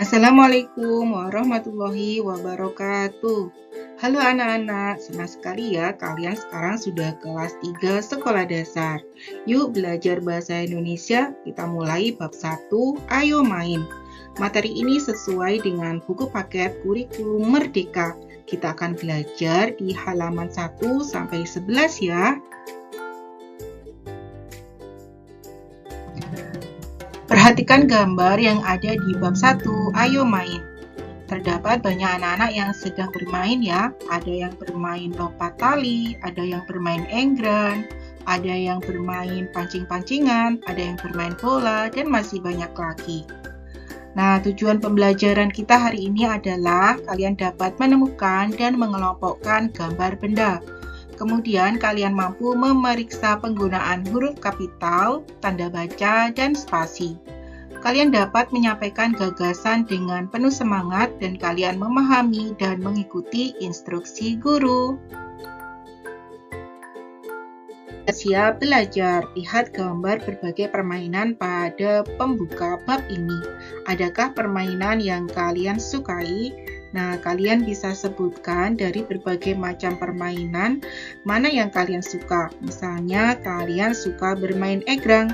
Assalamualaikum warahmatullahi wabarakatuh. Halo anak-anak, senang sekali ya kalian sekarang sudah kelas 3 sekolah dasar. Yuk belajar bahasa Indonesia, kita mulai bab 1, ayo main. Materi ini sesuai dengan buku paket kurikulum Merdeka. Kita akan belajar di halaman 1 sampai 11 ya. Perhatikan gambar yang ada di bab 1, ayo main. Terdapat banyak anak-anak yang sedang bermain ya. Ada yang bermain lompat tali, ada yang bermain enggran, ada yang bermain pancing-pancingan, ada yang bermain bola, dan masih banyak lagi. Nah, tujuan pembelajaran kita hari ini adalah kalian dapat menemukan dan mengelompokkan gambar benda. Kemudian kalian mampu memeriksa penggunaan huruf kapital, tanda baca, dan spasi. Kalian dapat menyampaikan gagasan dengan penuh semangat dan kalian memahami dan mengikuti instruksi guru. Siap belajar, lihat gambar berbagai permainan pada pembuka bab ini. Adakah permainan yang kalian sukai? Nah, kalian bisa sebutkan dari berbagai macam permainan mana yang kalian suka. Misalnya, kalian suka bermain egrang.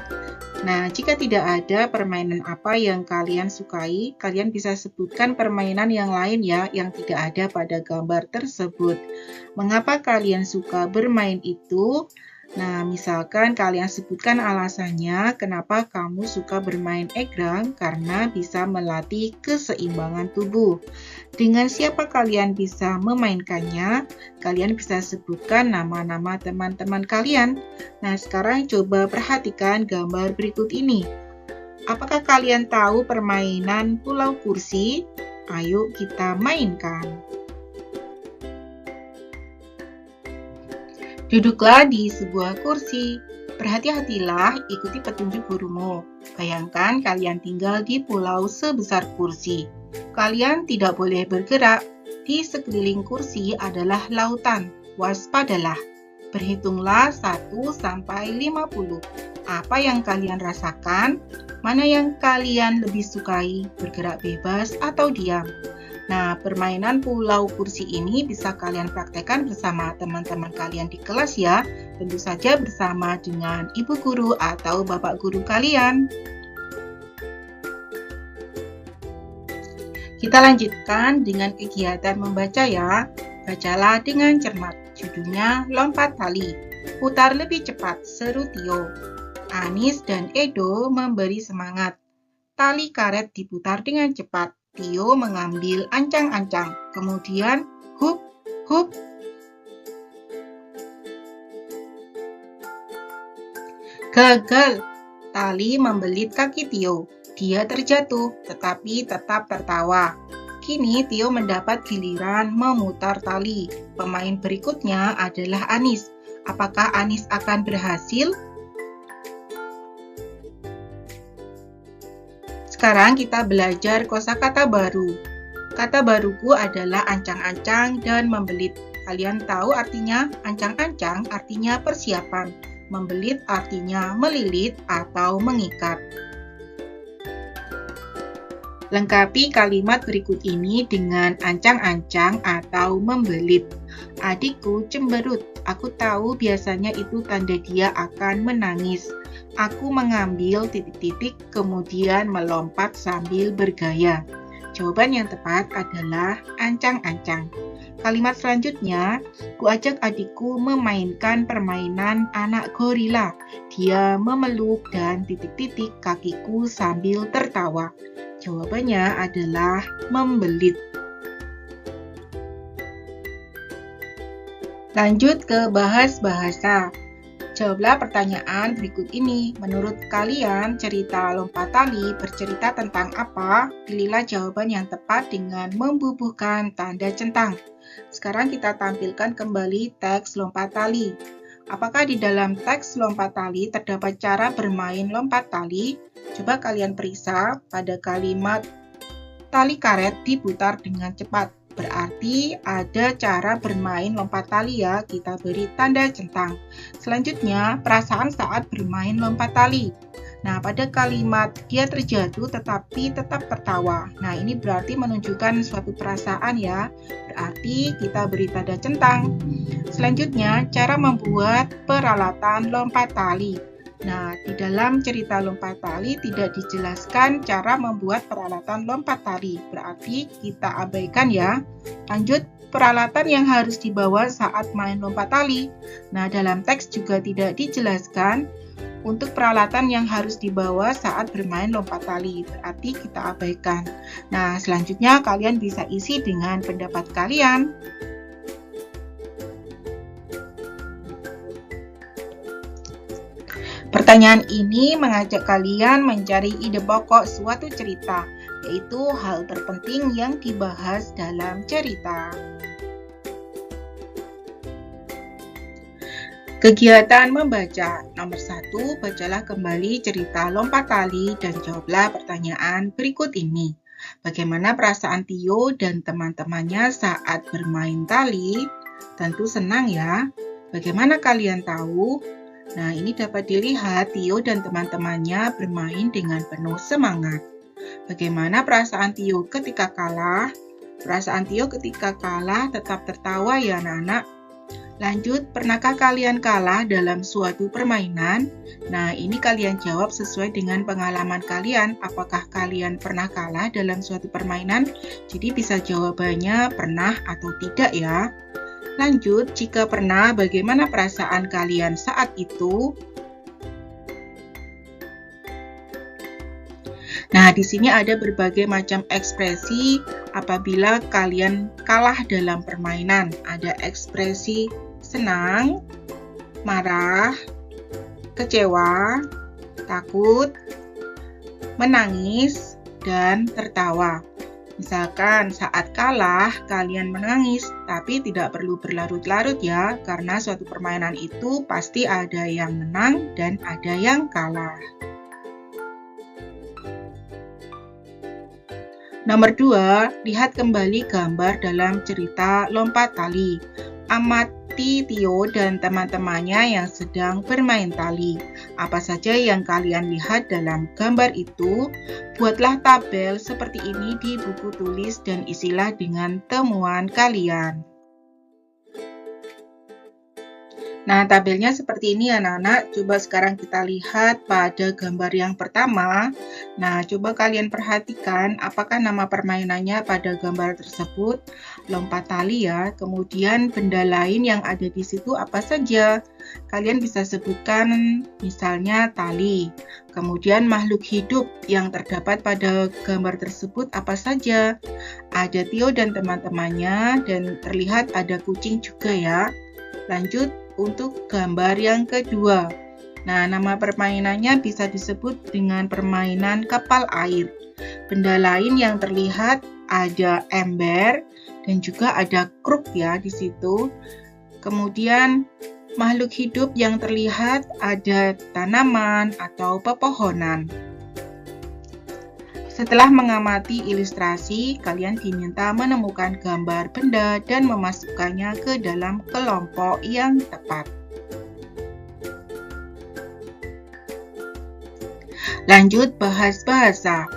Nah, jika tidak ada permainan apa yang kalian sukai, kalian bisa sebutkan permainan yang lain ya, yang tidak ada pada gambar tersebut. Mengapa kalian suka bermain itu? Nah, misalkan kalian sebutkan alasannya kenapa kamu suka bermain egrang, karena bisa melatih keseimbangan tubuh. Dengan siapa kalian bisa memainkannya, kalian bisa sebutkan nama-nama teman-teman kalian. Nah, sekarang coba perhatikan gambar berikut ini. Apakah kalian tahu permainan pulau kursi? Ayo kita mainkan. Duduklah di sebuah kursi. Berhati-hatilah, ikuti petunjuk gurumu. Bayangkan kalian tinggal di pulau sebesar kursi. Kalian tidak boleh bergerak. Di sekeliling kursi adalah lautan. Waspadalah. Berhitunglah 1 sampai 50. Apa yang kalian rasakan? Mana yang kalian lebih sukai? Bergerak bebas atau diam? Nah, permainan pulau kursi ini bisa kalian praktekkan bersama teman-teman kalian di kelas ya. Tentu saja bersama dengan ibu guru atau bapak guru kalian. Kita lanjutkan dengan kegiatan membaca ya. Bacalah dengan cermat. Judulnya Lompat Tali. Putar lebih cepat, seru Tio. Anis dan Edo memberi semangat. Tali karet diputar dengan cepat. Tio mengambil ancang-ancang, kemudian hup, hup. Gagal, tali membelit kaki Tio. Dia terjatuh, tetapi tetap tertawa. Kini Tio mendapat giliran memutar tali. Pemain berikutnya adalah Anis. Apakah Anis akan berhasil? Sekarang kita belajar kosakata baru. Kata baruku adalah ancang-ancang dan membelit. Kalian tahu artinya? Ancang-ancang artinya persiapan. Membelit artinya melilit atau mengikat. Lengkapi kalimat berikut ini dengan ancang-ancang atau membelit. Adikku cemberut. Aku tahu biasanya itu tanda dia akan menangis. Aku mengambil titik-titik kemudian melompat sambil bergaya. Jawaban yang tepat adalah ancang-ancang. Kalimat selanjutnya, kuajak adikku memainkan permainan anak gorila. Dia memeluk dan titik-titik kakiku sambil tertawa. Jawabannya adalah membelit. Lanjut ke bahas bahasa. Jawablah pertanyaan berikut ini. Menurut kalian, cerita lompat tali bercerita tentang apa? Pilihlah jawaban yang tepat dengan membubuhkan tanda centang. Sekarang kita tampilkan kembali teks lompat tali. Apakah di dalam teks lompat tali terdapat cara bermain lompat tali? Coba kalian periksa pada kalimat tali karet diputar dengan cepat. Berarti ada cara bermain lompat tali ya, kita beri tanda centang. Selanjutnya, perasaan saat bermain lompat tali. Nah, pada kalimat dia terjatuh tetapi tetap tertawa. Nah, ini berarti menunjukkan suatu perasaan ya. Berarti kita beri tanda centang. Selanjutnya, cara membuat peralatan lompat tali. Nah, di dalam cerita lompat tali tidak dijelaskan cara membuat peralatan lompat tali. Berarti kita abaikan ya. Lanjut, peralatan yang harus dibawa saat main lompat tali. Nah, dalam teks juga tidak dijelaskan untuk peralatan yang harus dibawa saat bermain lompat tali. Berarti kita abaikan. Nah, selanjutnya kalian bisa isi dengan pendapat kalian. Pertanyaan ini mengajak kalian mencari ide pokok suatu cerita, yaitu hal terpenting yang dibahas dalam cerita. Kegiatan membaca. Nomor 1, bacalah kembali cerita lompat tali dan jawablah pertanyaan berikut ini. Bagaimana perasaan Tio dan teman-temannya saat bermain tali? Tentu senang ya. Bagaimana kalian tahu? Nah, ini dapat dilihat Tio dan teman-temannya bermain dengan penuh semangat. Bagaimana perasaan Tio ketika kalah? Perasaan Tio ketika kalah tetap tertawa ya anak-anak. Lanjut, pernahkah kalian kalah dalam suatu permainan? Nah, ini kalian jawab sesuai dengan pengalaman kalian. Apakah kalian pernah kalah dalam suatu permainan? Jadi bisa jawabannya pernah atau tidak ya. Lanjut, jika pernah, bagaimana perasaan kalian saat itu? Nah, di sini ada berbagai macam ekspresi apabila kalian kalah dalam permainan. Ada ekspresi senang, marah, kecewa, takut, menangis, dan tertawa. Misalkan saat kalah, kalian menangis, tapi tidak perlu berlarut-larut ya, karena suatu permainan itu pasti ada yang menang dan ada yang kalah. Nomor 2, lihat kembali gambar dalam cerita lompat tali. Amati Tio dan teman-temannya yang sedang bermain tali. Apa saja yang kalian lihat dalam gambar itu? Buatlah tabel seperti ini di buku tulis dan isilah dengan temuan kalian. Nah, tabelnya seperti ini anak-anak. Coba sekarang kita lihat pada gambar yang pertama. Nah, coba kalian perhatikan apakah nama permainannya pada gambar tersebut. Lompat tali ya. Kemudian benda lain yang ada di situ apa saja? Kalian bisa sebutkan misalnya tali. Kemudian makhluk hidup yang terdapat pada gambar tersebut apa saja? Ada Tio dan teman-temannya dan terlihat ada kucing juga ya. Lanjut untuk gambar yang kedua. Nah, nama permainannya bisa disebut dengan permainan kapal air. Benda lain yang terlihat ada ember dan juga ada kruk ya di situ. Kemudian makhluk hidup yang terlihat ada tanaman atau pepohonan. Setelah mengamati ilustrasi, kalian diminta menemukan gambar benda dan memasukkannya ke dalam kelompok yang tepat. Lanjut, bahas bahasa.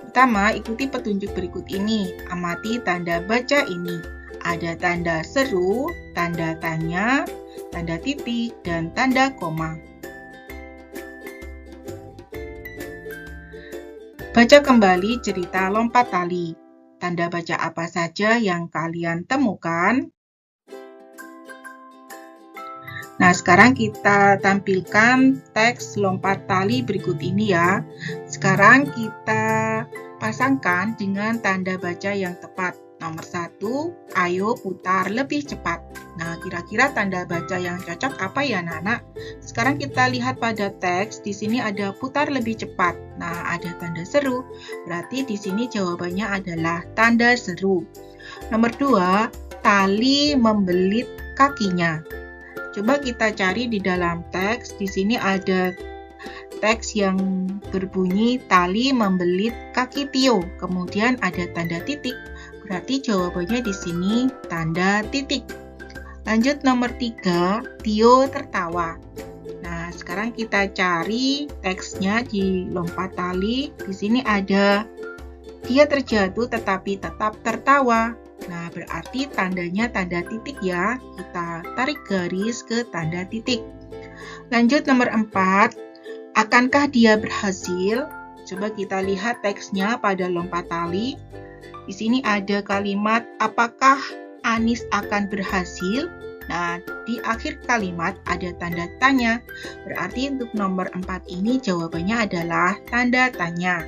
Pertama, ikuti petunjuk berikut ini. Amati tanda baca ini. Ada tanda seru, tanda tanya, tanda titik, dan tanda koma. Baca kembali cerita lompat tali. Tanda baca apa saja yang kalian temukan? Nah, sekarang kita tampilkan teks lompat tali berikut ini ya. Sekarang kita pasangkan dengan tanda baca yang tepat. Nomor 1, ayo putar lebih cepat. Nah, kira-kira tanda baca yang cocok apa ya, anak-anak? Sekarang kita lihat pada teks, di sini ada putar lebih cepat. Nah, ada tanda seru. Berarti di sini jawabannya adalah tanda seru. Nomor 2, tali membelit kakinya. Coba kita cari di dalam teks. Di sini ada teks yang berbunyi tali membelit kaki Tio. Kemudian ada tanda titik. Berarti jawabannya di sini tanda titik. Lanjut nomor 3, Tio tertawa. Nah, Nah, sekarang kita cari teksnya di lompat tali. Di sini ada dia terjatuh tetapi tetap tertawa. Nah, berarti tandanya tanda titik ya. Kita tarik garis ke tanda titik. Lanjut nomor 4. Akankah dia berhasil? Coba kita lihat teksnya pada lompat tali. Di sini ada kalimat, apakah Anis akan berhasil? Nah, di akhir kalimat ada tanda tanya. Berarti untuk nomor 4 ini jawabannya adalah tanda tanya.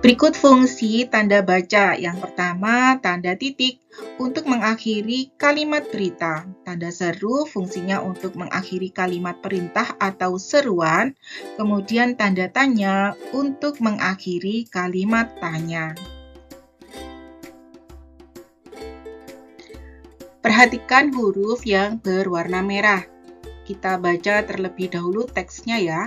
Berikut fungsi tanda baca. Yang pertama, tanda titik untuk mengakhiri kalimat berita. Tanda seru fungsinya untuk mengakhiri kalimat perintah atau seruan. Kemudian tanda tanya untuk mengakhiri kalimat tanya. Perhatikan huruf yang berwarna merah. Kita baca terlebih dahulu teksnya ya.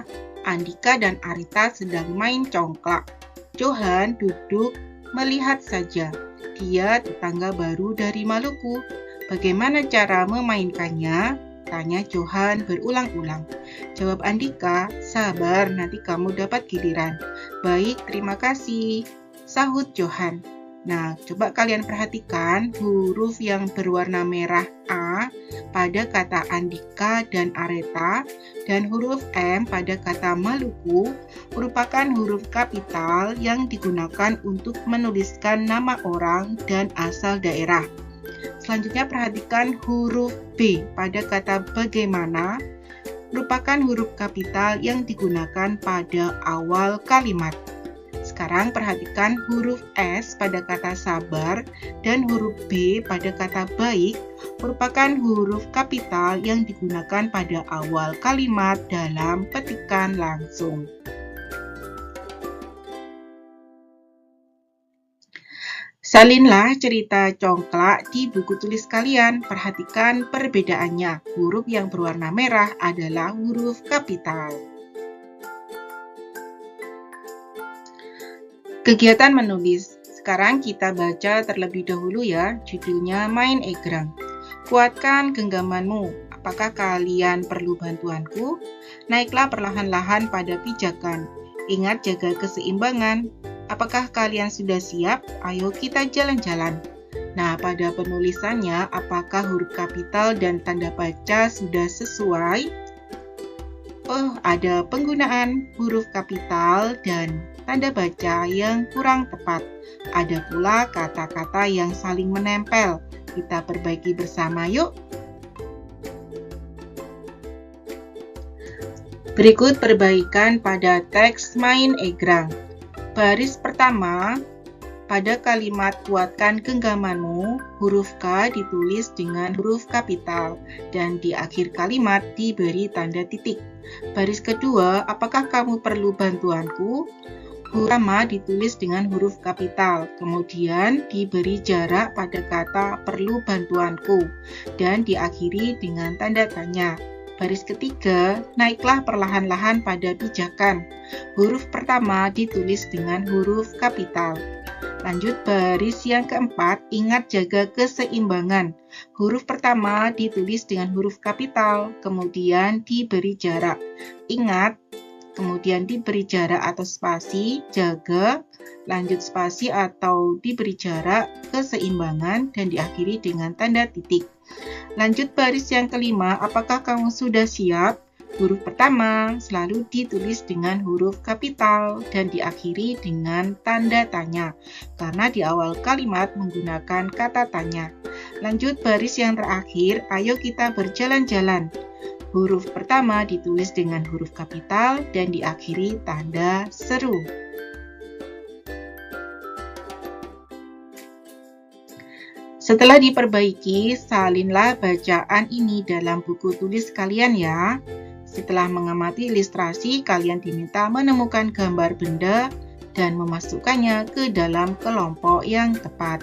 Andika dan Arita sedang main congklak. Johan duduk melihat saja. Dia tetangga baru dari Maluku. Bagaimana cara memainkannya? Tanya Johan berulang-ulang. Jawab Andika, sabar nanti kamu dapat giliran. Baik, terima kasih, sahut Johan. Nah, coba kalian perhatikan huruf yang berwarna merah A pada kata Andika dan Areta dan huruf M pada kata Maluku merupakan huruf kapital yang digunakan untuk menuliskan nama orang dan asal daerah. Selanjutnya perhatikan huruf B pada kata bagaimana merupakan huruf kapital yang digunakan pada awal kalimat. Sekarang perhatikan huruf S pada kata sabar dan huruf B pada kata baik merupakan huruf kapital yang digunakan pada awal kalimat dalam petikan langsung. Salinlah cerita congklak di buku tulis kalian. Perhatikan perbedaannya. Huruf yang berwarna merah adalah huruf kapital. Kegiatan menulis. Sekarang kita baca terlebih dahulu ya, judulnya Main Egrang. Kuatkan genggamanmu. Apakah kalian perlu bantuanku? Naiklah perlahan-lahan pada pijakan. Ingat jaga keseimbangan. Apakah kalian sudah siap? Ayo kita jalan-jalan. Nah, pada penulisannya, apakah huruf kapital dan tanda baca sudah sesuai? Oh, ada penggunaan huruf kapital dan tanda baca yang kurang tepat. Ada pula kata-kata yang saling menempel. Kita perbaiki bersama yuk. Berikut perbaikan pada teks Main Egrang. Baris pertama, pada kalimat kuatkan genggamanmu, huruf K ditulis dengan huruf kapital dan di akhir kalimat diberi tanda titik. Baris kedua, apakah kamu perlu bantuanku? Huruf pertama ditulis dengan huruf kapital, kemudian diberi jarak pada kata perlu bantuanku dan diakhiri dengan tanda tanya. Baris ketiga, naiklah perlahan-lahan pada pijakan. Huruf pertama ditulis dengan huruf kapital. Lanjut baris yang keempat, ingat jaga keseimbangan. Huruf pertama ditulis dengan huruf kapital, kemudian diberi jarak. Ingat, kemudian diberi jarak atau spasi, jaga, lanjut spasi atau diberi jarak, keseimbangan, dan diakhiri dengan tanda titik. Lanjut baris yang kelima, apakah kamu sudah siap? Huruf pertama selalu ditulis dengan huruf kapital dan diakhiri dengan tanda tanya, karena di awal kalimat menggunakan kata tanya. Lanjut baris yang terakhir, ayo kita berjalan-jalan. Huruf pertama ditulis dengan huruf kapital dan diakhiri tanda seru. Setelah diperbaiki, salinlah bacaan ini dalam buku tulis kalian ya. Setelah mengamati ilustrasi, kalian diminta menemukan gambar benda dan memasukkannya ke dalam kelompok yang tepat.